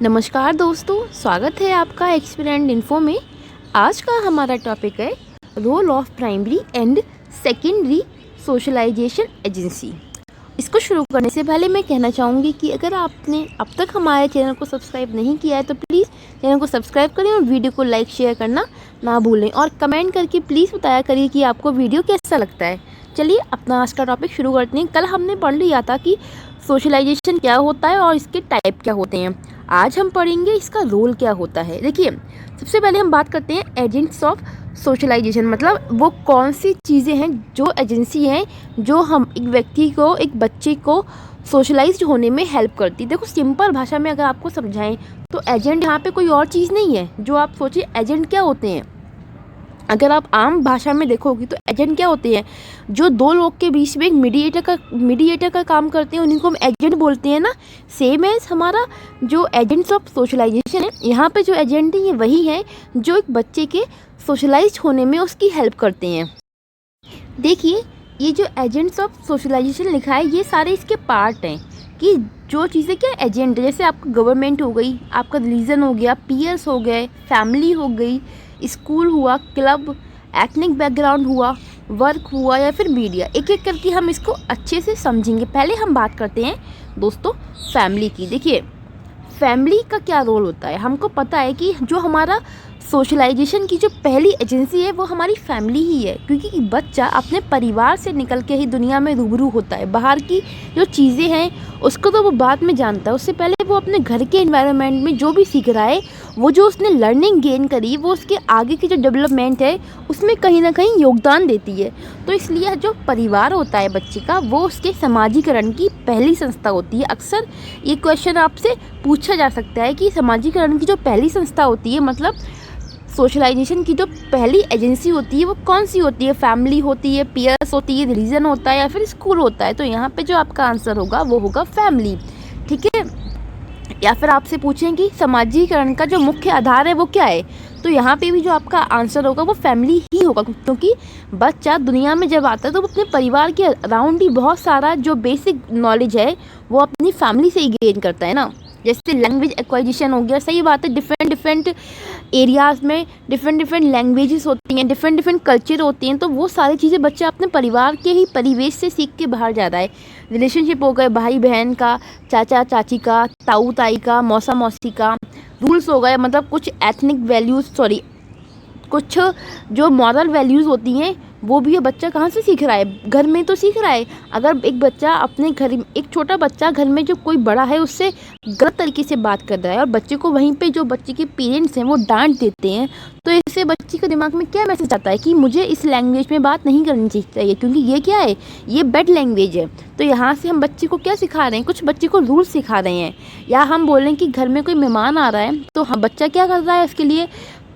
नमस्कार दोस्तों, स्वागत है आपका एक्सपीरियंट इन्फो में। आज का हमारा टॉपिक है role of primary and secondary socialization agency. इसको शुरू करने से पहले मैं कहना चाहूँगी कि अगर आपने अब तक हमारे चैनल को सब्सक्राइब नहीं किया है तो प्लीज़ चैनल को सब्सक्राइब करें और वीडियो को लाइक शेयर करना ना भूलें और कमेंट करके प्लीज़ बताया करिए कि आपको वीडियो कैसा लगता है। चलिए अपना आज का टॉपिक शुरू करते हैं। कल हमने पढ़ लिया था कि सोशलाइजेशन क्या होता है और इसके टाइप क्या होते हैं। आज हम पढ़ेंगे इसका रोल क्या होता है। देखिए, सबसे पहले हम बात करते हैं एजेंट्स ऑफ सोशलाइजेशन, मतलब वो कौन सी चीज़ें हैं जो एजेंसी हैं जो हम एक व्यक्ति को, एक बच्चे को सोशलाइज्ड होने में हेल्प करती है। देखो, सिंपल भाषा में अगर आपको समझाएं तो एजेंट यहाँ पे कोई और चीज़ नहीं है। जो आप सोचिए एजेंट क्या होते हैं, अगर आप आम भाषा में देखोगे तो एजेंट क्या होते हैं, जो दो लोग के बीच में एक मीडिएटर का काम करते हैं, उन्हीं को हम एजेंट बोलते हैं ना। सेम एज हमारा जो एजेंट्स ऑफ सोशलाइजेशन है, यहाँ पे जो एजेंट है ये वही है जो एक बच्चे के सोशलाइज होने में उसकी हेल्प करते हैं। देखिए, ये जो एजेंट्स ऑफ सोशलाइजेशन लिखा है ये सारे इसके पार्ट हैं कि जो चीज़ें क्या एजेंट है, जैसे आपका गवर्नमेंट हो गई, आपका रिलीजन हो गया, पीयर्स हो गए, फैमिली हो गई, स्कूल हुआ, क्लब, एथनिक बैकग्राउंड हुआ, वर्क हुआ या फिर मीडिया। एक एक करके हम इसको अच्छे से समझेंगे। पहले हम बात करते हैं दोस्तों फैमिली की। देखिए, फैमिली का क्या रोल होता है। हमको पता है कि जो हमारा सोशलाइजेशन की जो पहली एजेंसी है वो हमारी फैमिली ही है, क्योंकि बच्चा अपने परिवार से निकल के ही दुनिया में रूबरू होता है। बाहर की जो चीज़ें हैं उसको तो वो बाद में जानता है, उससे पहले वो अपने घर के एनवायरनमेंट में जो भी सीख रहा है, वो जो उसने लर्निंग गेन करी, वो उसके आगे की जो डेवलपमेंट है उसमें कहीं ना कहीं योगदान देती है। तो इसलिए जो परिवार होता है बच्चे का, वो उसके समाजीकरण की पहली संस्था होती है। अक्सर ये क्वेश्चन आपसे पूछा जा सकता है कि समाजीकरण की जो पहली संस्था होती है, मतलब सोशलाइजेशन की जो पहली एजेंसी होती है वो कौन सी होती है। फैमिली होती है, पीयर्स होती है, रिलीजन होता है या फिर स्कूल होता है। तो यहाँ पे जो आपका आंसर होगा वो होगा फैमिली, ठीक है। या फिर आपसे पूछें कि समाजीकरण का जो मुख्य आधार है वो क्या है, तो यहाँ पे भी जो आपका आंसर होगा वो फैमिली ही होगा, क्योंकि बच्चा दुनिया में जब आता है तो वो अपने परिवार के अराउंड ही बहुत सारा जो बेसिक नॉलेज है वो अपनी फैमिली से ही गेन करता है ना। जैसे लैंग्वेज एक्वाजिशन हो गया, सही बात है, डिफरेंट एरियाज़ में डिफरेंट लैंग्वेजेस होती हैं, डिफरेंट कल्चर होती हैं, तो वो सारी चीज़ें बच्चा अपने परिवार के ही परिवेश से सीख के बाहर जाता है। रिलेशनशिप हो गए भाई बहन का, चाचा चाची का, ताऊ ताई का, मौसा मौसी का। रूल्स हो गए, मतलब कुछ एथनिक वैल्यूज़, कुछ जो मॉरल वैल्यूज़ होती हैं वो भी ये बच्चा कहाँ से सीख रहा है, घर में तो सीख रहा है। अगर एक बच्चा अपने घर, एक छोटा बच्चा घर में जो कोई बड़ा है उससे गलत तरीके से बात कर रहा है और बच्चे को वहीं पे जो बच्चे के पेरेंट्स हैं वो डांट देते हैं, तो इससे बच्चे के दिमाग में क्या मैसेज आता है कि मुझे इस लैंग्वेज में बात नहीं करनी चाहिए, क्योंकि ये क्या है, ये बैड लैंग्वेज है। तो यहाँ से हम बच्चे को क्या सिखा रहे हैं, कुछ बच्चे को रूल्स सिखा रहे हैं। या हम बोलें कि घर में कोई मेहमान आ रहा है तो हम बच्चा क्या कर रहा है उसके लिए,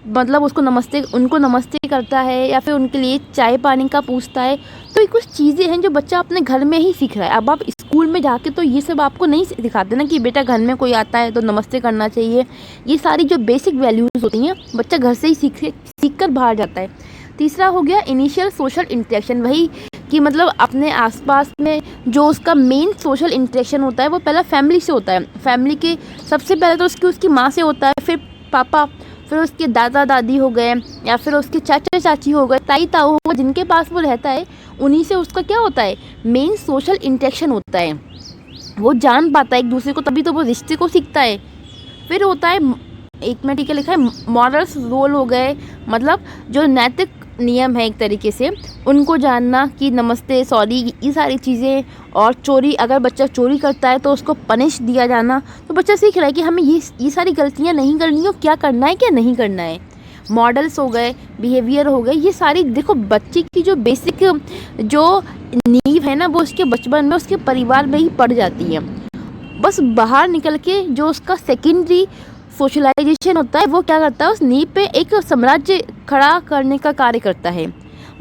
मतलब उनको नमस्ते करता है या फिर उनके लिए चाय पानी का पूछता है। तो ये कुछ चीज़ें हैं जो बच्चा अपने घर में ही सीख रहा है। अब आप स्कूल में जाके तो ये सब आपको नहीं सिखाते ना कि बेटा घर में कोई आता है तो नमस्ते करना चाहिए। ये सारी जो बेसिक वैल्यूज़ होती हैं बच्चा घर से ही सीख कर बाहर जाता है। तीसरा हो गया इनिशियल सोशल इंटरेक्शन, वही कि मतलब अपने आसपास में जो उसका मेन सोशल इंटरेक्शन होता है वो पहला फैमिली से होता है। फैमिली के सबसे पहले तो उसकी माँ से होता है, फिर पापा, फिर उसके दादा दादी हो गए, या फिर उसके चाचा चाची हो गए, ताई ताऊ हो गए, जिनके पास वो रहता है उन्हीं से उसका क्या होता है, मेन सोशल इंटरेक्शन होता है। वो जान पाता है एक दूसरे को, तभी तो वो रिश्ते को सीखता है। फिर होता है, एक में ठीक है लिखा है, मॉरल्स रोल हो गए, मतलब जो नैतिक नियम है एक तरीके से उनको जानना कि नमस्ते, सॉरी, ये सारी चीज़ें। और चोरी, अगर बच्चा चोरी करता है तो उसको पनिश दिया जाना। तो बच्चा सीख रहा है कि हमें ये सारी गलतियाँ नहीं करनी है, क्या करना है क्या नहीं करना है। मॉडल्स हो गए, बिहेवियर हो गए, ये सारी देखो बच्चे की जो बेसिक जो नींव है ना वो उसके बचपन में उसके परिवार में ही पड़ जाती है। बस बाहर निकल के जो उसका सेकेंडरी सोशलाइजेशन होता है वो क्या करता है, उस नींव पे एक साम्राज्य खड़ा करने का कार्य करता है।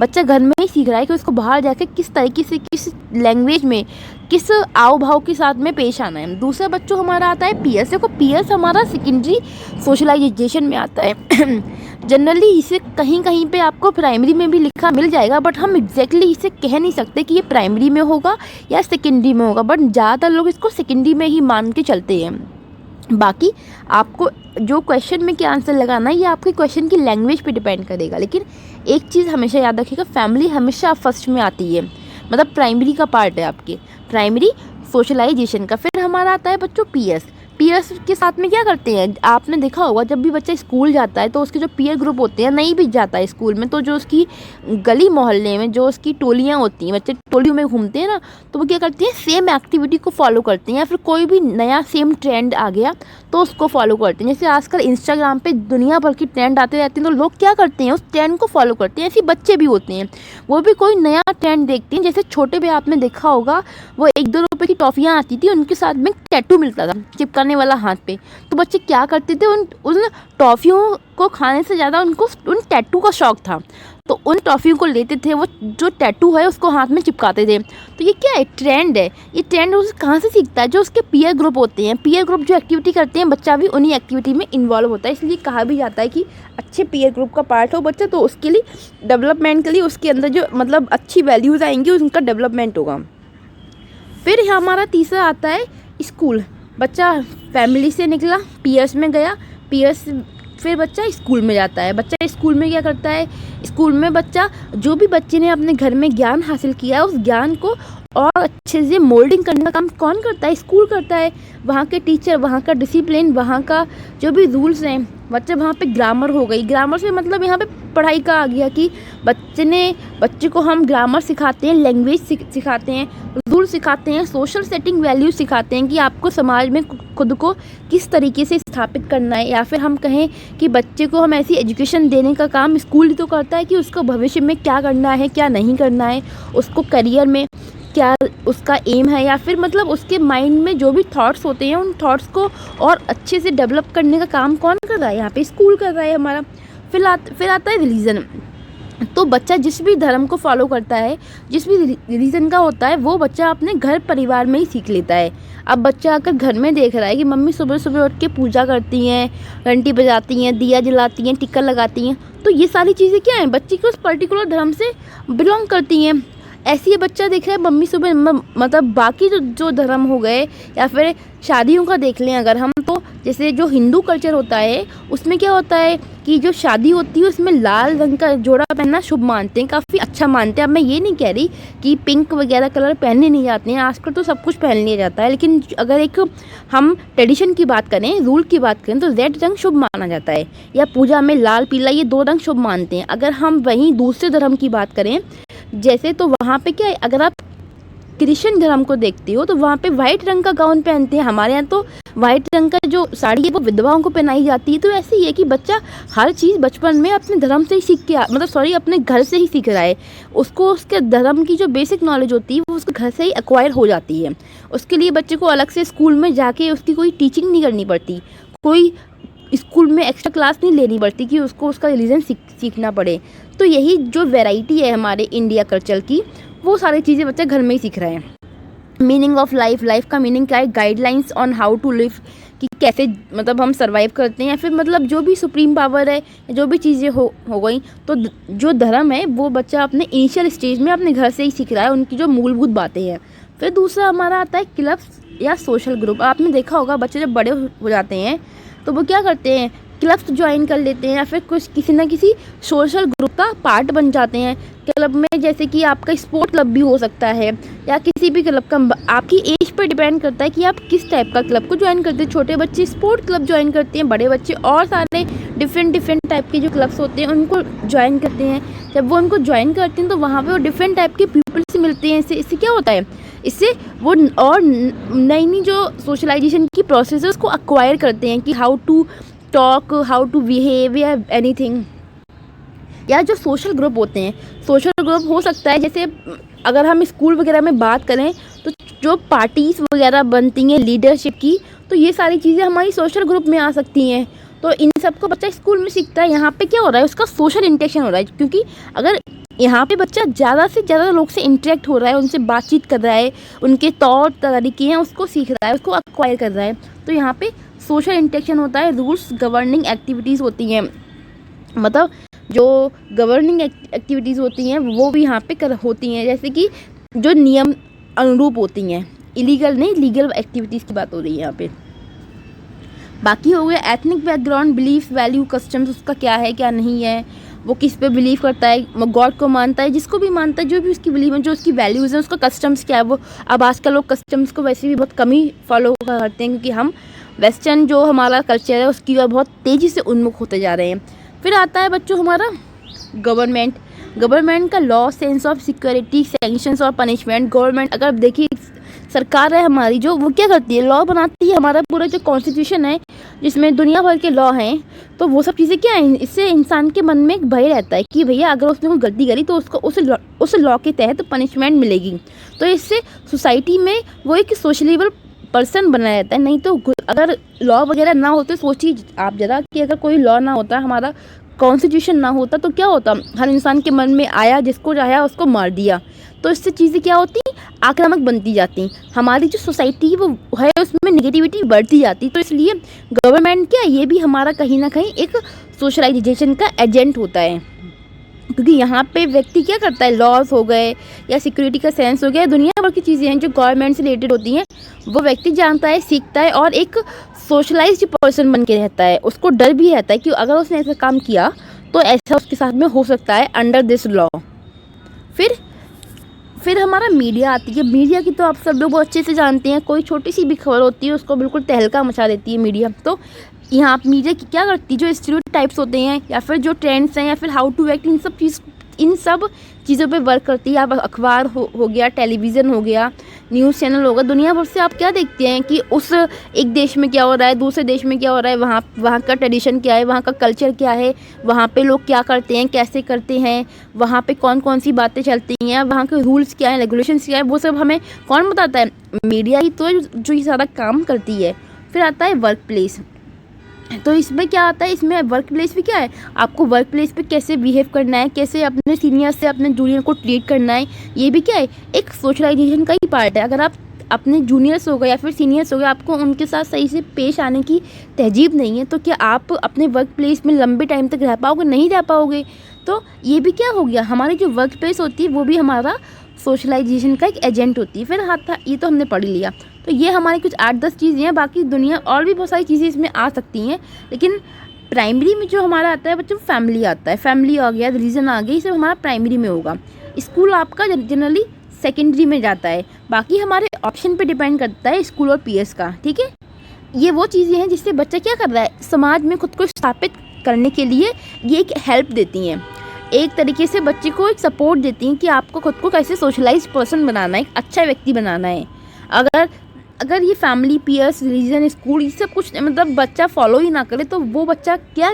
बच्चा घर में ही सीख रहा है कि उसको बाहर जाकर किस तरीके से, किस लैंग्वेज में, किस आव भाव के साथ में पेश आना है। दूसरा बच्चों हमारा आता है पीयर्स। देखो पीयर्स हमारा सेकेंडरी सोशलाइजेशन में आता है। जनरली इसे कहीं कहीं पे आपको प्राइमरी में भी लिखा मिल जाएगा, बट हम एग्जैक्टली इसे कह नहीं सकते कि ये प्राइमरी में होगा या सेकेंडरी में होगा, बट ज़्यादातर लोग इसको सेकेंडरी में ही मान के चलते हैं। बाकी आपको जो क्वेश्चन में क्या आंसर लगाना है ये आपके क्वेश्चन की लैंग्वेज पे डिपेंड करेगा। लेकिन एक चीज़ हमेशा याद रखिएगा, फैमिली हमेशा फर्स्ट में आती है, मतलब प्राइमरी का पार्ट है आपके, प्राइमरी सोशलाइजेशन का। फिर हमारा आता है बच्चों पीएस। पीएस के साथ में क्या करते हैं, आपने देखा होगा जब भी बच्चा स्कूल जाता है तो उसके जो पीयर ग्रुप होते हैं, नहीं भी जाता है स्कूल में तो जो उसकी गली मोहल्ले में जो उसकी टोलियाँ होती हैं, बच्चे टोलियों में घूमते हैं ना, तो वो क्या करते हैं सेम एक्टिविटी को फॉलो करते हैं, या फिर कोई भी नया सेम ट्रेंड आ गया तो उसको फॉलो करते हैं। जैसे आजकल इंस्टाग्राम पे दुनिया भर की ट्रेंड आते रहते हैं तो लोग क्या करते हैं उस ट्रेंड को फॉलो करते हैं। ऐसे बच्चे भी होते हैं, वो भी कोई नया ट्रेंड देखते हैं। जैसे छोटे पे आपने देखा होगा वो 1-2 रुपए की टॉफ़ियाँ आती थी, उनके साथ में टैटू मिलता था चिपकाने वाला हाथ पे, तो बच्चे क्या करते थे उन टॉफ़ियों को खाने से ज़्यादा उनको उन टैटू का शौक़ था, तो उन टॉफ़ियों को लेते थे, वो जो टैटू है उसको हाथ में चिपकाते थे। तो ये क्या है, ट्रेंड है। ये ट्रेंड उसे कहाँ से सीखता है, जो उसके पीयर ग्रुप होते हैं। पीयर ग्रुप जो एक्टिविटी करते हैं बच्चा भी उन्हीं एक्टिविटी में इन्वॉल्व होता है। इसलिए कहा भी जाता है कि अच्छे पीयर ग्रुप का पार्ट हो बच्चा, तो उसके लिए डेवलपमेंट के लिए उसके अंदर जो मतलब अच्छी वैल्यूज़ आएंगी उनका डेवलपमेंट होगा। फिर हमारा तीसरा आता है स्कूल। बच्चा फैमिली से निकला, पीयर्स में गया, पीयर्स फिर बच्चा स्कूल में जाता है। बच्चा स्कूल में क्या करता है, स्कूल में बच्चा जो भी बच्चे ने अपने घर में ज्ञान हासिल किया है उस ज्ञान को और अच्छे से मोल्डिंग करने का काम कौन करता है, स्कूल करता है। वहाँ के टीचर, वहाँ का डिसिप्लिन, वहाँ का जो भी रूल्स हैं, बच्चे वहाँ पे ग्रामर हो गई। ग्रामर से मतलब यहाँ पे पढ़ाई का आ गया कि बच्चे को हम ग्रामर सिखाते हैं, लैंग्वेज सिखाते हैं, रूल सिखाते हैं, सोशल सेटिंग वैल्यू सिखाते हैं कि आपको समाज में खुद को किस तरीके से स्थापित करना है। या फिर हम कहें कि बच्चे को हम ऐसी एजुकेशन देने का काम स्कूल ही तो करता है कि उसको भविष्य में क्या करना है, क्या नहीं करना है, उसको करियर में क्या उसका एम है, या फिर मतलब उसके माइंड में जो भी थॉट्स होते हैं उन थॉट्स को और अच्छे से डेवलप करने का काम कौन कर रहा है, यहाँ पे स्कूल कर रहा है हमारा। फिर आता है रिलीजन। तो बच्चा जिस भी धर्म को फॉलो करता है, जिस भी रिलीजन का होता है, वो बच्चा अपने घर परिवार में ही सीख लेता है। अब बच्चा अगर घर में देख रहा है कि मम्मी सुबह सुबह उठ के पूजा करती हैं, घंटी बजाती हैं, दिया जलाती हैं, टिक्का लगाती हैं, तो ये सारी चीज़ें क्या हैं, बच्चे को उस पर्टिकुलर धर्म से बिलोंग करती हैं। ऐसे ही बच्चा देख रहा है मम्मी सुबह मतलब बाकी जो धर्म हो गए या फिर शादियों का देख लें अगर हम, तो जैसे जो हिंदू कल्चर होता है उसमें क्या होता है कि जो शादी होती है उसमें लाल रंग का जोड़ा पहनना शुभ मानते हैं, काफ़ी अच्छा मानते हैं। अब मैं ये नहीं कह रही कि पिंक वगैरह कलर पहनने नहीं जाते हैं, आजकल तो सब कुछ पहन लिया जाता है, लेकिन अगर एक हम ट्रेडिशन की बात करें, रूल की बात करें, तो रेड रंग शुभ माना जाता है, या पूजा में लाल पीला ये 2 रंग शुभ मानते हैं। अगर हम वहीं दूसरे धर्म की बात करें जैसे, तो वहाँ पे क्या है, अगर आप क्रिश्चियन धर्म को देखते हो तो वहाँ पे वाइट रंग का गाउन पहनते हैं। हमारे यहाँ तो वाइट रंग का जो साड़ी है वो विधवाओं को पहनाई जाती है। तो ऐसे ही है कि बच्चा हर चीज़ बचपन में अपने धर्म से ही सीख के अपने घर से ही सीख रहा है। उसको उसके धर्म की जो बेसिक नॉलेज होती है वो उसके घर से ही एक्वायर हो जाती है। उसके लिए बच्चे को अलग से स्कूल में जाके उसकी कोई टीचिंग नहीं करनी पड़ती, कोई स्कूल में एक्स्ट्रा क्लास नहीं लेनी पड़ती कि उसको उसका रिलीजन सीखना पड़े। तो यही जो वैरायटी है हमारे इंडिया कल्चर की, वो सारी चीज़ें बच्चा घर में ही सीख रहे हैं। मीनिंग ऑफ लाइफ का मीनिंग क्या है, guidelines on how to live, कि कैसे मतलब हम सर्वाइव करते हैं, या फिर मतलब जो भी सुप्रीम पावर है, जो भी चीज़ें हो गई, तो जो धर्म है वो बच्चा अपने इनिशियल स्टेज में अपने घर से ही सीख रहा है, उनकी जो मूलभूत बातें हैं। फिर दूसरा हमारा आता है क्लब्स या सोशल ग्रुप। आपने देखा होगा बच्चे जब बड़े हो जाते हैं तो वो क्या करते हैं, क्लब्स ज्वाइन कर लेते हैं, या फिर कुछ किसी ना किसी सोशल ग्रुप का पार्ट बन जाते हैं। क्लब में जैसे कि आपका स्पोर्ट क्लब भी हो सकता है, या किसी भी क्लब का, आपकी एज पर डिपेंड करता है कि आप किस टाइप का क्लब को ज्वाइन करते हैं। छोटे बच्चे स्पोर्ट क्लब ज्वाइन करते हैं, बड़े बच्चे और सारे डिफरेंट टाइप के जो क्लब्स होते हैं उनको ज्वाइन करते हैं। जब वो उनको ज्वाइन करते हैं तो वहाँ पर वो डिफरेंट टाइप के पीपल से मिलते हैं। इससे क्या होता है, इससे वो और नई जो सोशलाइजेशन की प्रोसेस है उसको एक्वायर करते हैं कि how to talk, how to behave या एनीथिंग। या जो सोशल ग्रुप होते हैं, सोशल ग्रुप हो सकता है जैसे अगर हम स्कूल वगैरह में बात करें तो जो पार्टीज़ वगैरह बनती हैं लीडरशिप की, तो ये सारी चीज़ें हमारी सोशल ग्रुप में आ सकती हैं। तो इन सब को बच्चा स्कूल में सीखता है। यहाँ पे क्या हो रहा है, उसका सोशल इंटरेक्शन हो रहा है, क्योंकि अगर यहाँ पे बच्चा ज़्यादा से ज़्यादा लोग से इंटरेक्ट हो रहा है, उनसे बातचीत कर रहा है, उनके तौर तरीके हैं उसको सीख रहा है, उसको एक्वायर कर रहा है, तो यहाँ पे सोशल इंटरेक्शन होता है। रूल्स गवर्निंग एक्टिविटीज़ होती हैं, मतलब जो गवर्निंग एक्टिविटीज़ होती हैं वो भी यहाँ पे होती हैं, जैसे कि जो नियम अनुरूप होती हैं, इलीगल नहीं लीगल एक्टिविटीज़ की बात हो रही है यहाँ पे। बाकी हो गया ethnic background, belief, value, customs, उसका क्या है क्या नहीं है, वो किस पे बिलीव करता है, वो गॉड को मानता है, जिसको भी मानता है, जो भी उसकी बिलीव है, जो उसकी वैल्यूज़ हैं, उसका कस्टम्स क्या है वो। अब आजकल लोग कस्टम्स को वैसे भी बहुत कम ही फॉलो करते हैं, क्योंकि हम वेस्टर्न जो हमारा कल्चर है उसकी ओर बहुत तेज़ी से उन्मुख होते जा रहे हैं। फिर आता है बच्चों हमारा गवर्नमेंट का law, sense of security, sanctions और पनिशमेंट। गवर्नमेंट अगर देखिए सरकार है हमारी जो, वो क्या करती है, लॉ बनाती है। हमारा पूरा जो कॉन्स्टिट्यूशन है जिसमें दुनिया भर के लॉ हैं, तो वो सब चीज़ें क्या हैं, इससे इंसान के मन में एक भय रहता है कि भैया अगर उसने कोई गलती करी तो उसको उस लॉ के तहत पनिशमेंट मिलेगी। तो इससे सोसाइटी में वो एक सोशलेबल पर्सन बना रहता है। नहीं तो अगर लॉ वगैरह ना होते, सोचिए आप ज़रा कि अगर कोई लॉ ना होता, हमारा कॉन्स्टिट्यूशन ना होता, तो क्या होता, हर इंसान के मन में आया, जिसको चाहा उसको मार दिया। तो इससे चीज़ें क्या होती, आक्रामक बनती जाती, हमारी जो सोसाइटी वो है उसमें नेगेटिविटी बढ़ती जाती। तो इसलिए गवर्नमेंट क्या, ये भी हमारा कहीं ना कहीं एक सोशलाइजेशन का एजेंट होता है, क्योंकि यहाँ पे व्यक्ति क्या करता है, लॉज हो गए या सिक्योरिटी का सेंस हो गया, दुनिया भर की चीज़ें हैं जो गवर्नमेंट से रिलेटेड होती हैं, वो व्यक्ति जानता है, सीखता है और एक सोशलाइज्ड पर्सन बन के रहता है। उसको डर भी रहता है कि अगर उसने ऐसा काम किया तो ऐसा उसके साथ में हो सकता है अंडर दिस लॉ। फिर हमारा मीडिया आती है। मीडिया की तो आप सब लोग बहुत अच्छे से जानते हैं, कोई छोटी सी भी खबर होती है उसको बिल्कुल तहलका मचा देती है मीडिया। तो यहाँ मीडिया क्या करती है, जो स्टीरियोटाइप्स होते हैं या फिर जो ट्रेंड्स हैं या फिर हाउ टू एक्ट, इन सब चीज़ों पे वर्क करती है। आप अखबार हो गया, टेलीविज़न हो गया, न्यूज़ चैनल होगा, दुनिया भर से आप क्या देखते हैं कि उस एक देश में क्या हो रहा है, दूसरे देश में क्या हो रहा है, वहाँ का ट्रेडिशन क्या है, वहाँ का कल्चर क्या है, वहाँ पे लोग क्या करते हैं, कैसे करते हैं, वहाँ पे कौन कौन सी बातें चलती हैं, वहाँ के रूल्स क्या हैं, रेगुलेशंस क्या है, वो सब हमें कौन बताता है, मीडिया ही तो जो ये सारा काम करती है। फिर आता है वर्क प्लेस। तो इसमें क्या आता है, इसमें वर्क प्लेस भी क्या है, आपको वर्क प्लेस पे कैसे बिहेव करना है, कैसे अपने सीनियर से अपने जूनियर को ट्रीट करना है, ये भी क्या है, एक सोशलाइजेशन का ही पार्ट है। अगर आप अपने जूनियर्स हो गए या फिर सीनियर्स हो गए, आपको उनके साथ सही से पेश आने की तहजीब नहीं है, तो क्या आप अपने वर्क प्लेस में लंबे टाइम तक रह पाओगे, नहीं रह पाओगे। तो ये भी क्या हो गया, हमारी जो वर्क प्लेस होती है वो भी हमारा सोशलाइजेशन का एक एजेंट होती है। फिर हाथ ये तो हमने पढ़ लिया। तो ये हमारी कुछ 8-10 चीज़ें हैं, बाकी दुनिया और भी बहुत सारी चीज़ें इसमें आ सकती हैं, लेकिन प्राइमरी में जो हमारा आता है बच्चों, फैमिली आता है। फैमिली आ गया, रीज़न आ गई, सब हमारा प्राइमरी में होगा। स्कूल आपका जनरली सेकेंडरी में जाता है। बाकी हमारे ऑप्शन पे डिपेंड करता है स्कूल और पीएस का, ठीक है। ये वो चीज़ें हैं जिससे बच्चा क्या कर रहा है, समाज में खुद को स्थापित करने के लिए ये एक हेल्प देती हैं, एक तरीके से बच्चे को एक सपोर्ट देती हैं कि आपको खुद को कैसे सोशलाइज पर्सन बनाना है, एक अच्छा व्यक्ति बनाना है। अगर ये फैमिली, पीयर्स, रिलीजन, स्कूल, ये सब कुछ मतलब बच्चा फॉलो ही ना करे, तो वो बच्चा क्या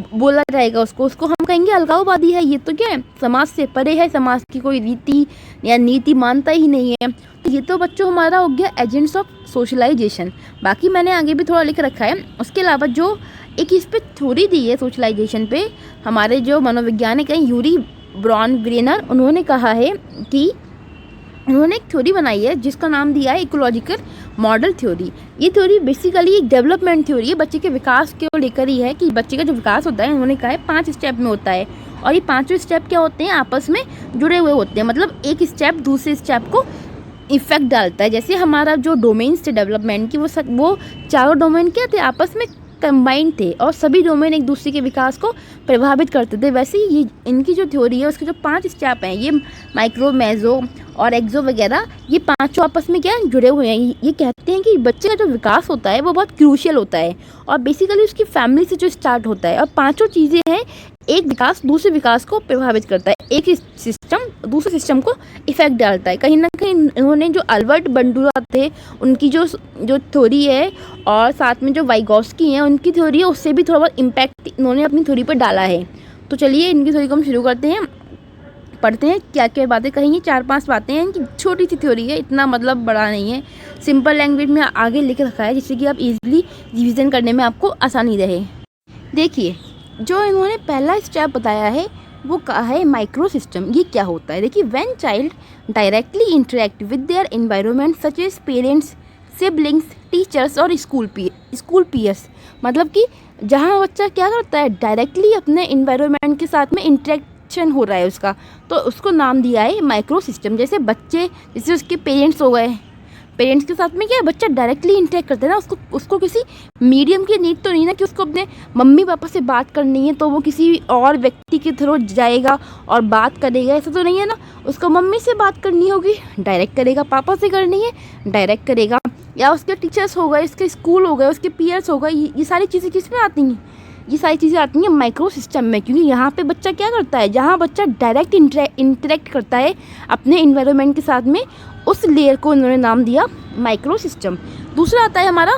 बोला जाएगा, उसको हम कहेंगे अलगाववादी है, ये तो क्या है, समाज से परे है, समाज की कोई रीति या नीति मानता ही नहीं है। तो ये तो बच्चों हमारा हो गया एजेंट्स ऑफ सोशलाइजेशन। बाकी मैंने आगे भी थोड़ा लिख रखा है। उसके अलावा जो एक इस पे थ्योरी दी है सोशलाइजेशन पे, हमारे जो मनोवैज्ञानिक हैं यूरी ब्रॉनग्रेनर, उन्होंने कहा है कि उन्होंने एक थ्योरी बनाई है जिसका नाम दिया है इकोलॉजिकल मॉडल थ्योरी। ये थ्योरी बेसिकली एक डेवलपमेंट थ्योरी है, बच्चे के विकास को लेकर ही है कि बच्चे का जो विकास होता है, उन्होंने कहा है 5 स्टेप में होता है, और ये 5 स्टेप क्या होते हैं, आपस में जुड़े हुए होते हैं। मतलब एक स्टेप दूसरे स्टेप को इफेक्ट डालता है। जैसे हमारा जो डोमेन्स थे डेवलपमेंट की, वो चारों डोमेन क्या थे, आपस में कंबाइंड थे और सभी डोमेन एक दूसरे के विकास को प्रभावित करते थे। वैसे ही ये इनकी जो थ्योरी है उसके जो 5 स्टेप हैं, ये माइक्रो, मेजो और एक्सो वगैरह, ये पांचों आपस में क्या जुड़े हुए हैं। ये कहते हैं कि बच्चे का जो विकास होता है वो बहुत क्रूशियल होता है और बेसिकली उसकी फैमिली से जो स्टार्ट होता है। और पांचों चीज़ें हैं, एक विकास दूसरे विकास को प्रभावित करता है, एक सिस्टम दूसरे सिस्टम को इफेक्ट डालता है। कहीं ना कहीं इन्होंने जो अल्बर्ट बंडूरा थे उनकी जो थ्योरी है और साथ में जो वाइगोस्की हैं उनकी थ्योरी है, उससे भी थोड़ा बहुत इम्पैक्ट इन्होंने अपनी थ्योरी पर डाला है। तो चलिए इनकी थ्योरी को हम शुरू करते हैं, पढ़ते हैं क्या क्या बातें कहेंगी। 4-5 बातें हैं, इनकी छोटी सी थ्योरी है, इतना मतलब बड़ा नहीं है, सिंपल लैंग्वेज में आगे लिख रखा है जिससे कि आप इजीली रिवीजन करने में आपको आसानी रहे। देखिए जो इन्होंने पहला स्टेप बताया है वो कहा है माइक्रो सिस्टम। ये क्या होता है, देखिए when child directly interact with their environment such as parents, siblings, teachers और स्कूल पीयर्स। मतलब कि जहाँ बच्चा क्या करता है, डायरेक्टली अपने एनवायरनमेंट के साथ में इंटरेक्शन हो रहा है उसका, तो उसको नाम दिया है माइक्रो सिस्टम। जैसे बच्चे, जैसे उसके पेरेंट्स हो गए, पेरेंट्स के साथ में क्या है, बच्चा डायरेक्टली इंटरेक्ट करता है ना, उसको किसी मीडियम की नीड तो नहीं ना कि उसको अपने मम्मी पापा से बात करनी है तो वो किसी और व्यक्ति के थ्रू जाएगा और बात करेगा, ऐसा तो नहीं है ना। उसको मम्मी से बात करनी होगी, डायरेक्ट करेगा, पापा से करनी है डायरेक्ट करेगा, या उसके टीचर्स हो गए, उसके स्कूल हो गए, उसके पीयर्स हो गए। ये सारी चीज़ें किस में आती हैं, ये सारी चीज़ें आती हैं माइक्रो सिस्टम में, क्योंकि यहाँ पे बच्चा क्या करता है, जहाँ बच्चा डायरेक्ट इंटरेक्ट करता है अपने इन्वायरमेंट के साथ में, उस लेयर को उन्होंने नाम दिया माइक्रो सिस्टम। दूसरा आता है हमारा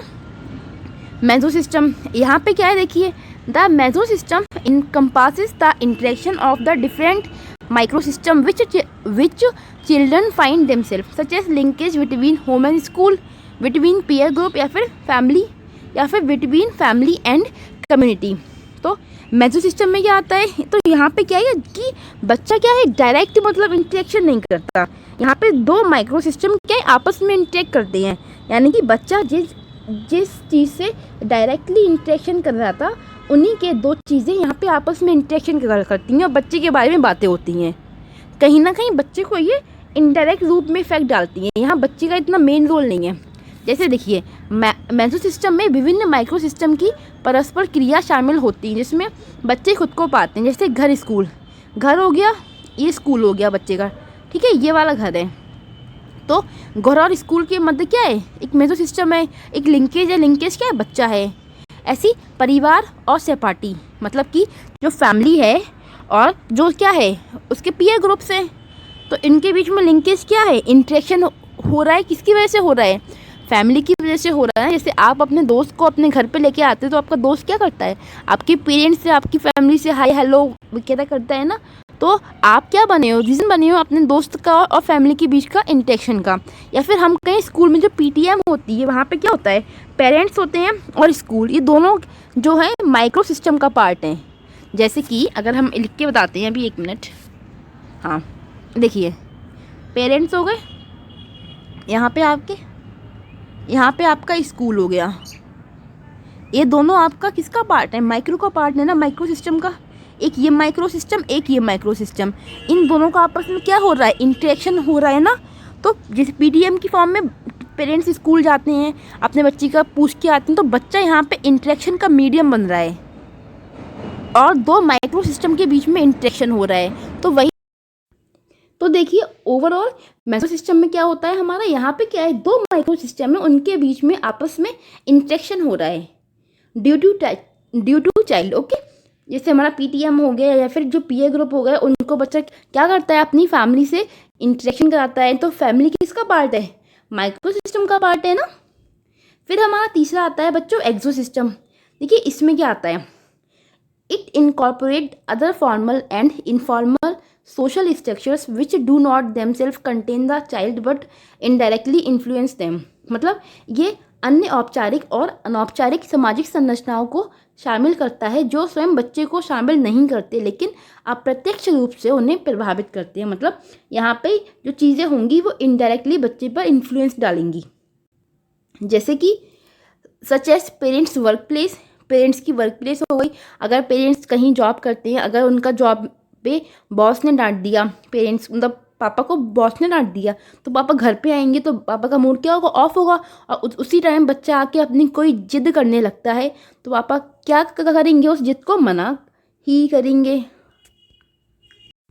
मेसो सिस्टम। यहाँ पे क्या है देखिए, the meso system encompasses the interaction of the different micro system which children find themselves such as linkage between home and school, between peer group या फिर फैमिली, या फिर बिटवीन फैमिली एंड कम्युनिटी। तो मेसो सिस्टम में क्या आता है, तो यहाँ पे क्या है कि बच्चा क्या है डायरेक्ट मतलब इंटरेक्शन नहीं करता। यहाँ पे दो माइक्रो सिस्टम क्या है आपस में इंटरेक्ट करते हैं, यानी कि बच्चा जिस चीज़ से डायरेक्टली इंटरेक्शन कर रहा था, उन्हीं के दो चीज़ें यहाँ पे आपस में इंटरेक्शन करती हैं और बच्चे के बारे में बातें होती हैं। कहीं ना कहीं बच्चे को ये इनडायरेक्ट रूप में इफेक्ट डालती हैं, यहाँ बच्चे का इतना मेन रोल नहीं है। जैसे देखिए मेसो सिस्टम में विभिन्न माइक्रो सिस्टम की परस्पर क्रिया शामिल होती है, जिसमें बच्चे खुद को पाते हैं। जैसे घर स्कूल, घर हो गया, ये स्कूल हो गया बच्चे का, ठीक है, ये वाला घर है। तो घर और स्कूल के मध्य क्या है, एक मेसो सिस्टम है, एक लिंकेज है, लिंकेज क्या है, बच्चा है। ऐसी परिवार और सहपाठी, मतलब कि जो फैमिली है और जो क्या है उसके पीयर ग्रुप्स हैं, तो इनके बीच में लिंकेज क्या है, इंटरेक्शन हो रहा है। किसकी वजह से हो रहा है, फैमिली की वजह से हो रहा है। जैसे आप अपने दोस्त को अपने घर पे लेके आते हो तो आपका दोस्त क्या करता है, आपके पेरेंट्स से, आपकी फैमिली से हाय हेलो वगैरह करता है ना। तो आप क्या बने हो, रीज़न बने हो अपने दोस्त का और फैमिली के बीच का इंटरेक्शन का। या फिर हम कहीं स्कूल में जो पीटीएम होती है, वहाँ पे क्या होता है, पेरेंट्स होते हैं और स्कूल, ये दोनों जो है माइक्रो सिस्टम का पार्ट हैं। जैसे कि अगर हम लिख के बताते हैं अभी, 1 मिनट, हाँ देखिए, पेरेंट्स हो गए, यहाँ पे आपका स्कूल हो गया, ये दोनों आपका किसका पार्ट है, माइक्रो का पार्ट है ना, माइक्रो सिस्टम का। एक ये माइक्रो सिस्टम, एक ये माइक्रो सिस्टम, इन दोनों का आपस में क्या हो रहा है, इंटरेक्शन हो रहा है ना। तो जैसे पीटीएम की फॉर्म में पेरेंट्स स्कूल जाते हैं, अपने बच्चे का पूछ के आते हैं, तो बच्चा यहाँ पे इंटरेक्शन का मीडियम बन रहा है और दो माइक्रो सिस्टम के बीच में इंटरेक्शन हो रहा है। तो वही, तो देखिए ओवरऑल मेसो सिस्टम में क्या होता है हमारा, यहाँ पे क्या है, दो माइक्रो सिस्टम है, उनके बीच में आपस में इंटरेक्शन हो रहा है ड्यू टू चाइल्ड। ओके, जैसे हमारा पीटीएम हो गया या फिर जो पीए ग्रुप हो गया, उनको बच्चा क्या करता है, अपनी फैमिली से इंटरेक्शन कराता है। तो फैमिली किसका पार्ट है, माइक्रो सिस्टम का पार्ट है ना। फिर हमारा तीसरा आता है बच्चों एक्सो सिस्टम। देखिए इसमें क्या आता है, it incorporate other formal and informal social structures which do not themselves contain the child but indirectly influence them। मतलब ये अन्य औपचारिक और अनौपचारिक सामाजिक संरचनाओं को शामिल करता है जो स्वयं बच्चे को शामिल नहीं करते लेकिन अप्रत्यक्ष रूप से उन्हें प्रभावित करते हैं। मतलब यहाँ पे जो चीज़ें होंगी वो इनडायरेक्टली बच्चे पर इन्फ्लुएंस डालेंगी, जैसे कि such as parents work place, parents की वर्क प्लेस हो गई। अगर पेरेंट्स कहीं जॉब करते हैं, अगर उनका जॉब पे बॉस ने डांट दिया, पेरेंट्स मतलब पापा को बॉस ने डांट दिया, तो पापा घर पे आएंगे तो पापा का मूड क्या होगा, ऑफ होगा। और उसी टाइम बच्चा आके अपनी कोई जिद करने लगता है तो पापा क्या करेंगे, उस जिद को मना ही करेंगे।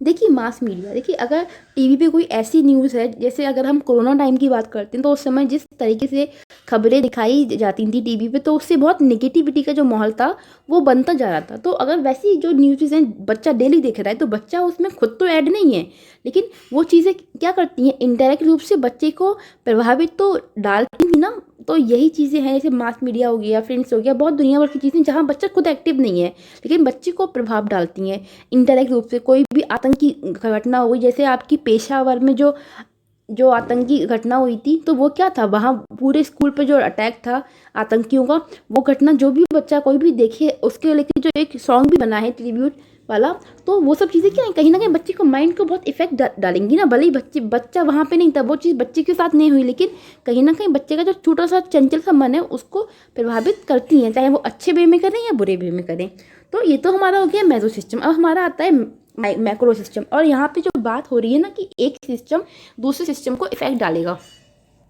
देखिए मास मीडिया, देखिए अगर टीवी पे कोई ऐसी न्यूज़ है, जैसे अगर हम कोरोना टाइम की बात करते हैं तो उस समय जिस तरीके से खबरें दिखाई जाती थी टीवी पे, तो उससे बहुत नेगेटिविटी का जो माहौल था वो बनता जा रहा था। तो अगर वैसी जो न्यूज़ हैं बच्चा डेली देख रहा है तो बच्चा उसमें खुद तो ऐड नहीं है, लेकिन वो चीज़ें क्या करती हैं, इनडायरेक्ट रूप से बच्चे को प्रभावित तो डालती थी ना। तो यही चीज़ें हैं, जैसे मास मीडिया हो गया, फ्रेंड्स हो गया, बहुत दुनिया भर की चीज़ें जहाँ बच्चा खुद एक्टिव नहीं है लेकिन बच्चे को प्रभाव डालती हैं इनडायरेक्ट रूप से। कोई भी आतंकी घटना हो गई, जैसे आपकी पेशावर में जो आतंकी घटना हुई थी, तो वो क्या था, वहाँ पूरे स्कूल पे जो अटैक था आतंकियों का, वो घटना जो भी बच्चा कोई भी देखे उसके लेके जो एक सॉन्ग भी बना है ट्रिब्यूट वाला, तो वो सब चीज़ें क्या है, कहीं ना कहीं बच्चे को माइंड को बहुत इफेक्ट डालेंगी ना। भले ही बच्चा वहाँ पे नहीं था, वो चीज़ बच्चे के साथ नहीं हुई, लेकिन कहीं ना कहीं बच्चे का जो छोटा सा चंचल सा मन है उसको प्रभावित करती हैं, चाहे वो अच्छे वे में करें या बुरे वे में करें। तो ये तो हमारा हो गया मेसो सिस्टम। अब हमारा आता है मैक्रो सिस्टम। और यहाँ पे जो बात हो रही है ना कि एक सिस्टम दूसरे सिस्टम को इफेक्ट डालेगा,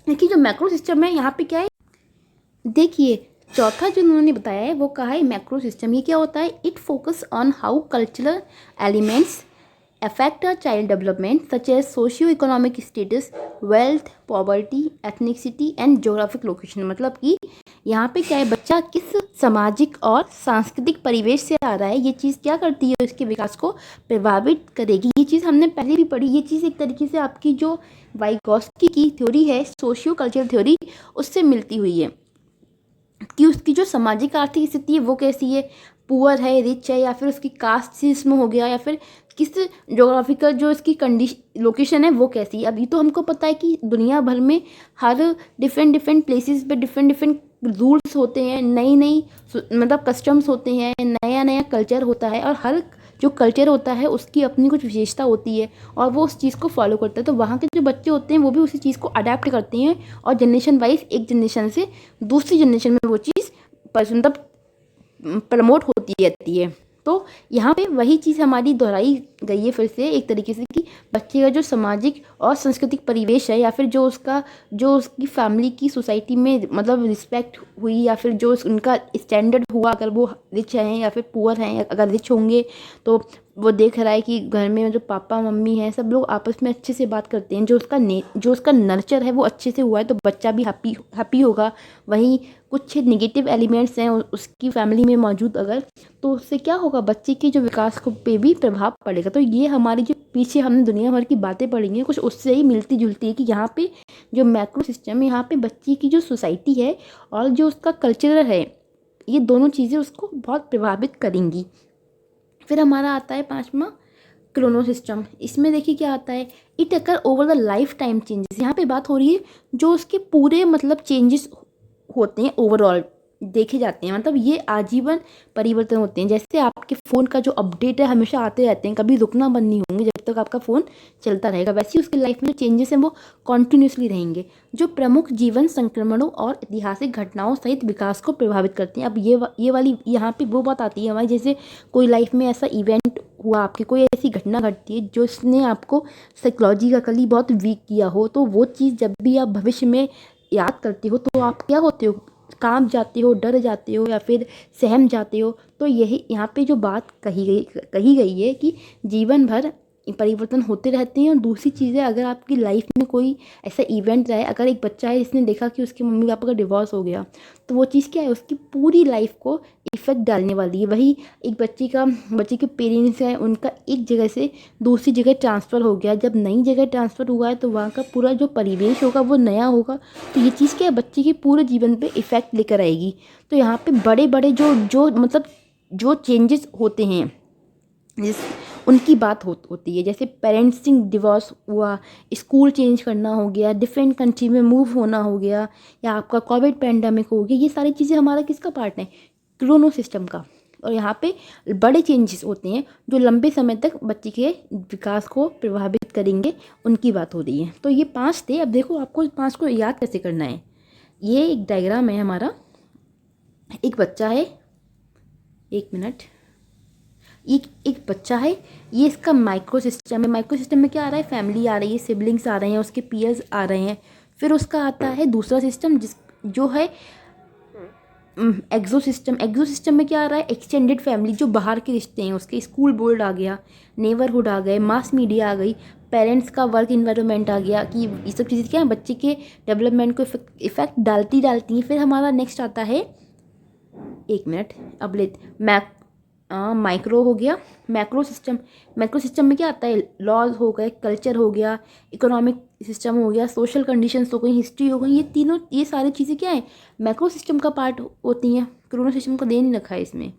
देखिए जो मैक्रो सिस्टम है यहाँ पे क्या है, देखिए चौथा जो उन्होंने बताया है वो कहा है मैक्रो सिस्टम। ये क्या होता है, it focus on how cultural elements affect a child development such as socio-economic status, wealth, poverty, ethnicity and geographic location। मतलब कि यहाँ पे क्या है, बच्चा किस सामाजिक और सांस्कृतिक परिवेश से आ रहा है, ये चीज़ क्या करती है, उसके विकास को प्रभावित करेगी। ये चीज़ हमने पहले भी पढ़ी। ये चीज़ एक तरीके से आपकी जो वाइगॉस्की की थ्योरी है, सोशियो कल्चरल थ्योरी, उससे मिलती हुई है कि उसकी जो सामाजिक आर्थिक स्थिति है वो कैसी है, पुअर है, रिच है, या फिर उसकी कास्ट सिस्टम हो गया, या फिर किस जोग्राफिकल जो इसकी कंडीशन लोकेशन है वो कैसी है। अभी तो हमको पता है कि दुनिया भर में हर डिफरेंट प्लेसेस पे डिफरेंट रूल्स होते हैं, नई नई मतलब कस्टम्स होते हैं, नया कल्चर होता है, और हर जो कल्चर होता है उसकी अपनी कुछ विशेषता होती है और वो उस चीज़ को फॉलो करता है। तो वहाँ के जो बच्चे होते हैं वो भी उसी चीज़ को अडेप्ट करते हैं और जनरेशन वाइज एक जनरेशन से दूसरी जनरेशन में वो चीज़ मतलब प्रमोट होती रहती है। तो यहाँ पे वही चीज़ हमारी दोहराई गई है फिर से एक तरीके से कि बच्चे का जो सामाजिक और सांस्कृतिक परिवेश है, या फिर जो उसकी फैमिली की सोसाइटी में मतलब रिस्पेक्ट हुई, या फिर जो उनका स्टैंडर्ड हुआ, अगर वो रिच हैं या फिर पुअर हैं, अगर रिच होंगे तो वो देख रहा है कि घर में जो पापा मम्मी हैं सब लोग आपस में अच्छे से बात करते हैं, जो उसका नर्चर है वो अच्छे से हुआ है, तो बच्चा भी हैप्पी होगा। वहीं कुछ नेगेटिव एलिमेंट्स हैं उसकी फैमिली में मौजूद अगर, तो उससे क्या होगा, बच्चे के जो विकास को पे भी प्रभाव पड़ेगा। तो ये हमारी जो पीछे हमने दुनिया भर की बातें पढ़ी हैं कुछ उससे ही मिलती जुलती है कि यहाँ पे जो मैक्रो सिस्टम है, यहाँ पे बच्चे की जो सोसाइटी है और जो उसका कल्चर है, ये दोनों चीज़ें उसको बहुत प्रभावित करेंगी। फिर हमारा आता है पांचवा क्रोनो सिस्टम। इसमें देखिए क्या आता है, it occur over the life time changes. यहाँ पे बात हो रही है जो उसके पूरे मतलब चेंजेस होते हैं ओवरऑल देखे जाते हैं, मतलब ये आजीवन परिवर्तन होते हैं। जैसे आपके फ़ोन का जो अपडेट है हमेशा आते रहते हैं, कभी रुकना बंद नहीं होंगे जब तक आपका फ़ोन चलता रहेगा, वैसे ही उसकी लाइफ में जो चेंजेस हैं वो कॉन्टीन्यूसली रहेंगे, जो प्रमुख जीवन संक्रमणों और ऐतिहासिक घटनाओं सहित विकास को प्रभावित करते हैं। अब ये वाली यहाँ पे वो बात आती है हमारी, जैसे कोई लाइफ में ऐसा इवेंट हुआ आपकी, कोई ऐसी घटना घटती है जो इसने आपको साइकोलॉजिकली बहुत वीक किया हो, तो वो चीज़ जब भी आप भविष्य में याद करते हो तो आप क्या होते हो, कांप जाते हो, डर जाते हो, या फिर सहम जाते हो। तो यही यहाँ पे जो बात कही गई है कि जीवन भर परिवर्तन होते रहते हैं। और दूसरी चीज़ है, अगर आपकी लाइफ में कोई ऐसा इवेंट रहा है, अगर एक बच्चा है जिसने देखा कि उसके मम्मी पापा का डिवोर्स हो गया, तो वो चीज़ क्या है, उसकी पूरी लाइफ को इफ़ेक्ट डालने वाली है। वही एक बच्चे के पेरेंट्स हैं, उनका एक जगह से दूसरी जगह ट्रांसफ़र हो गया, जब नई जगह ट्रांसफ़र हुआ है तो वहाँ का पूरा जो परिवेश होगा वो नया होगा, तो ये चीज़ क्या है, बच्चे के पूरे जीवन पे इफ़ेक्ट लेकर आएगी। तो यहाँ पे बड़े बड़े जो मतलब जो चेंजेस होते हैं जिस उनकी बात होती है, जैसे पेरेंट्सिंग डिवोर्स हुआ, स्कूल चेंज करना हो गया, डिफरेंट कंट्री में मूव होना हो गया, या आपका कोविड पैंडमिक हो गया, ये सारी चीज़ें हमारा किसका पार्ट है, क्रोनो सिस्टम का। और यहाँ पे बड़े चेंजेस होते हैं जो लंबे समय तक बच्चे के विकास को प्रभावित करेंगे, उनकी बात हो रही है। तो ये 5 थे। अब देखो आपको 5 को याद कैसे करना है। ये एक डायग्राम है हमारा, एक बच्चा है, एक मिनट, एक बच्चा है, ये इसका माइक्रो सिस्टम है। माइक्रो सिस्टम में क्या आ रहा है, फैमिली आ रही है, सिबलिंग्स आ रहे हैं, उसके पीयर्स आ रहे हैं। फिर उसका आता है दूसरा सिस्टम जो है एक्सो सिस्टम। एक्सो सिस्टम में क्या आ रहा है, एक्सटेंडेड फैमिली, जो बाहर के रिश्ते हैं उसके, स्कूल बोर्ड आ गया, नेबरहुड आ गए, मास मीडिया आ गई, पेरेंट्स का वर्क इन्वायरमेंट आ गया, कि ये सब चीज़ें क्या है बच्चे के डेवलपमेंट को इफेक्ट डालती हैं। फिर हमारा नेक्स्ट आता है, एक मिनट अब ले, माइक्रो हो गया, मैक्रो सिस्टम। मैक्रो सिस्टम में क्या आता है, लॉज हो गए, कल्चर हो गया, इकोनॉमिक सिस्टम हो गया, सोशल कंडीशंस हो गई, हिस्ट्री हो गई, ये सारी चीज़ें क्या है, मैक्रो सिस्टम का पार्ट होती हैं। क्रोनो सिस्टम को दे नहीं रखा है इसमें,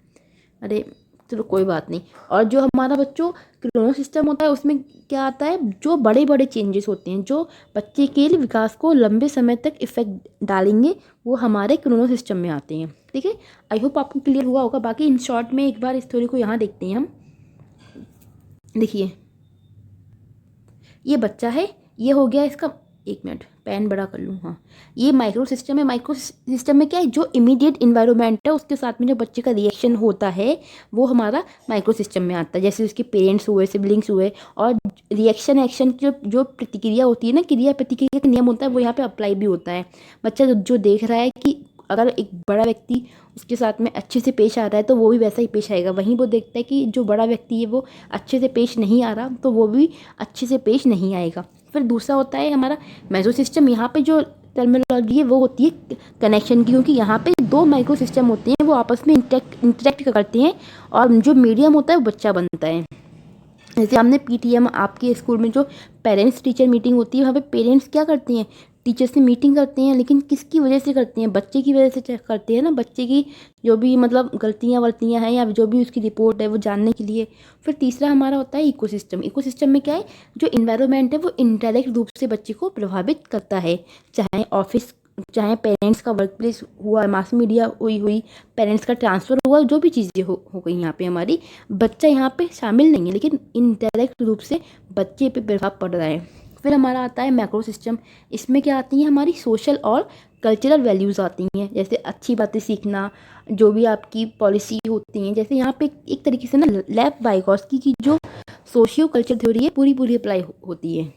अरे चलो कोई बात नहीं। और जो हमारा बच्चों क्रोनो सिस्टम होता है उसमें क्या आता है, जो बड़े बड़े चेंजेस होते हैं जो बच्चे के लिए विकास को लंबे समय तक इफेक्ट डालेंगे, वो हमारे क्रोनो सिस्टम में आते हैं। ठीक है, आई होप आपको क्लियर हुआ होगा। बाकी इन शॉर्ट में एक बार इस थ्योरी को यहाँ देखते हैं हम। देखिए ये बच्चा है, ये हो गया इसका एक मिनट, पेन बड़ा कर लूँ। हाँ, ये माइक्रो सिस्टम है। माइक्रो सिस्टम में क्या है, जो इमीडिएट इन्वायरमेंट है उसके साथ में जो बच्चे का रिएक्शन होता है वो हमारा माइक्रो सिस्टम में आता है। जैसे उसके पेरेंट्स हुए, सिबलिंग्स हुए, और रिएक्शन एक्शन की जो जो प्रतिक्रिया होती है ना, क्रिया प्रतिक्रिया का नियम होता है, वो यहाँ पे अप्लाई भी होता है। बच्चा जो देख रहा है कि अगर एक बड़ा व्यक्ति उसके साथ में अच्छे से पेश आ रहा है तो वो भी वैसा ही पेश आएगा। वहीं वो देखता है कि जो बड़ा व्यक्ति है वो अच्छे से पेश नहीं आ रहा तो वो भी अच्छे से पेश नहीं आएगा। फिर दूसरा होता है हमारा मेसो सिस्टम। यहाँ पे जो टर्मिनोलॉजी है वो होती है कनेक्शन की, क्योंकि यहाँ पे दो माइक्रो सिस्टम होते हैं, वो आपस में इंटरेक्ट करते हैं और जो मीडियम होता है वो बच्चा बनता है। जैसे हमने पीटीएम, आपके स्कूल में जो पेरेंट्स टीचर मीटिंग होती है, वहाँ पे पेरेंट्स क्या करते हैं, टीचर से मीटिंग करते हैं, लेकिन किसकी वजह से करते हैं, बच्चे की वजह से करते हैं ना। बच्चे की जो भी मतलब गलतियाँ वलतियाँ हैं या जो भी उसकी रिपोर्ट है वो जानने के लिए। फिर तीसरा हमारा होता है इकोसिस्टम। इकोसिस्टम में क्या है, जो इन्वायरमेंट है वो इनडायरेक्ट रूप से बच्चे को प्रभावित करता है, चाहे ऑफिस, चाहे पेरेंट्स का वर्क प्लेस हुआ, मास मीडिया हुई, पेरेंट्स का ट्रांसफ़र हुआ, जो भी चीज़ें हो गई यहाँ पे हमारी, बच्चा यहाँ पे शामिल नहीं है, लेकिन इनडायरेक्ट रूप से बच्चे पे प्रभाव पड़ रहा है। फिर हमारा आता है मैक्रो सिस्टम। इसमें क्या आती हैं, हमारी सोशल और कल्चरल वैल्यूज़ आती हैं, जैसे अच्छी बातें सीखना, जो भी आपकी पॉलिसी होती हैं। जैसे यहाँ पे एक तरीके से ना लेव वाइगोत्स्की की जो सोशियो कल्चर थ्योरी है पूरी अप्लाई होती है।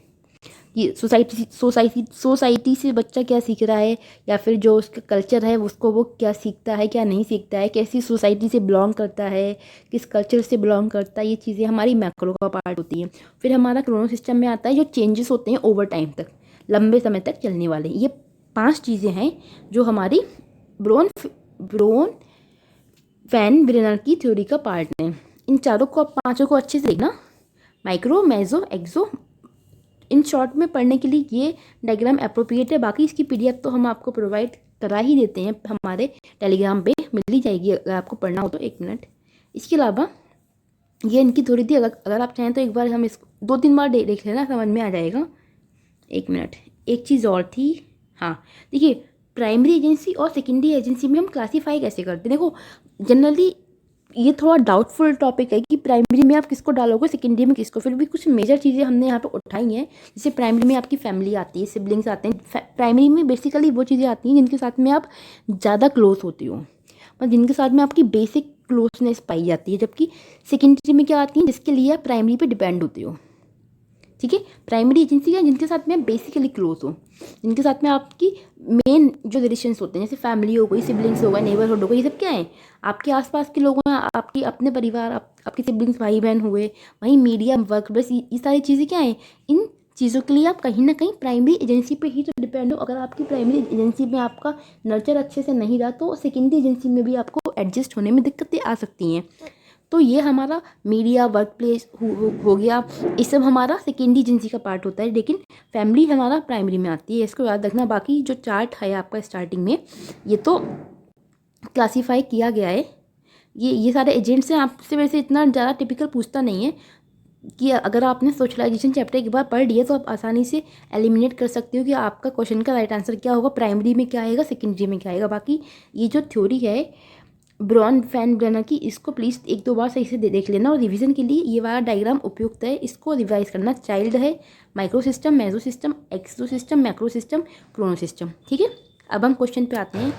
ये सोसाइटी से बच्चा क्या सीख रहा है, या फिर जो उसका कल्चर है उसको वो क्या सीखता है, क्या नहीं सीखता है, कैसी सोसाइटी से बिलोंग करता है, किस कल्चर से बिलोंग करता है, ये चीज़ें हमारी मैक्रो का पार्ट होती हैं। फिर हमारा क्रोनो सिस्टम में आता है जो चेंजेस होते हैं ओवर टाइम तक, लंबे समय तक चलने वाले। ये 5 चीज़ें हैं जो हमारी ब्रोन फैन ब्रेनर की थ्योरी का पार्ट हैं। इन चारों को, 5 को अच्छे से देखना, माइक्रो, मेसो, एक्सो। इन शॉर्ट में पढ़ने के लिए ये डायग्राम अप्रोप्रिएट है। बाकी इसकी पीडीएफ तो हम आपको प्रोवाइड करा ही देते हैं, हमारे टेलीग्राम पे मिल ही जाएगी अगर आपको पढ़ना हो तो। 1 मिनट, इसके अलावा ये इनकी थोड़ी थी, अगर आप चाहें तो एक बार हम इसको 2-3 बार देख लेना, समझ में आ जाएगा। 1 मिनट, एक चीज़ और थी। हाँ देखिए, प्राइमरी एजेंसी और सेकेंडरी एजेंसी में हम क्लासीफाई कैसे करते हैं। देखो जनरली ये थोड़ा डाउटफुल टॉपिक है कि प्राइमरी में आप किसको डालोगे, सेकेंडरी में किसको। फिर भी कुछ मेजर चीज़ें हमने यहाँ पे उठाई हैं। जैसे प्राइमरी में आपकी फैमिली आती है, सिबलिंग्स आते हैं। प्राइमरी में बेसिकली वो चीज़ें आती हैं जिनके साथ में आप ज़्यादा क्लोज होती हो, मतलब जिनके साथ में आपकी बेसिक क्लोजनेस पाई जाती है। जबकि सेकेंडरी में क्या आती हैं, जिसके लिए आप प्राइमरी पर डिपेंड होते हो। ठीक है, प्राइमरी एजेंसी है जिनके साथ में आप बेसिकली क्लोज हो, जिनके साथ में आपकी मेन जो रिलेशंस होते हैं, जैसे फैमिली हो गई, सिबलिंग्स हो गए, नेबरहुड हो गई, ये सब क्या है, आपके आसपास के लोग हैं, आपकी अपने परिवार, आपके सिबलिंग्स, भाई बहन हुए, वहीं मीडिया, वर्क, बस ये सारी चीज़ें क्या है। इन चीज़ों के लिए आप कहीं ना कहीं प्राइमरी एजेंसी पे ही तो डिपेंड हो। अगर आपकी प्राइमरी एजेंसी में आपका नर्चर अच्छे से नहीं रहा तो सेकेंडरी एजेंसी में भी आपको एडजस्ट होने में दिक्कतें आ सकती हैं। तो ये हमारा मीडिया, वर्क प्लेस हो गया, ये सब हमारा सेकेंडरी एजेंसी का पार्ट होता है, लेकिन फैमिली हमारा प्राइमरी में आती है, इसको याद रखना। बाकी जो चार्ट है आपका स्टार्टिंग में, ये तो क्लासीफाई किया गया है। ये सारे एजेंट्स हैं। आपसे वैसे इतना ज़्यादा टिपिकल पूछता नहीं है कि अगर आपने सोशलाइजेशन चैप्टर एक बार पढ़ लिया तो आप आसानी से एलिमिनेट कर सकते हो कि आपका क्वेश्चन का राइट आंसर क्या होगा, प्राइमरी में क्या आएगा, सेकेंडरी में क्या आएगा। बाकी ये जो थ्योरी है ब्रॉन फैन ब्रेनर की, इसको प्लीज़ 1-2 बार सही से देख लेना, और रिवीजन के लिए ये वाला डायग्राम उपयुक्त है, इसको रिवाइज करना। चाइल्ड है, micro system, meso system, exo system, macro system, chrono system. ठीक है, अब हम क्वेश्चन पे आते हैं।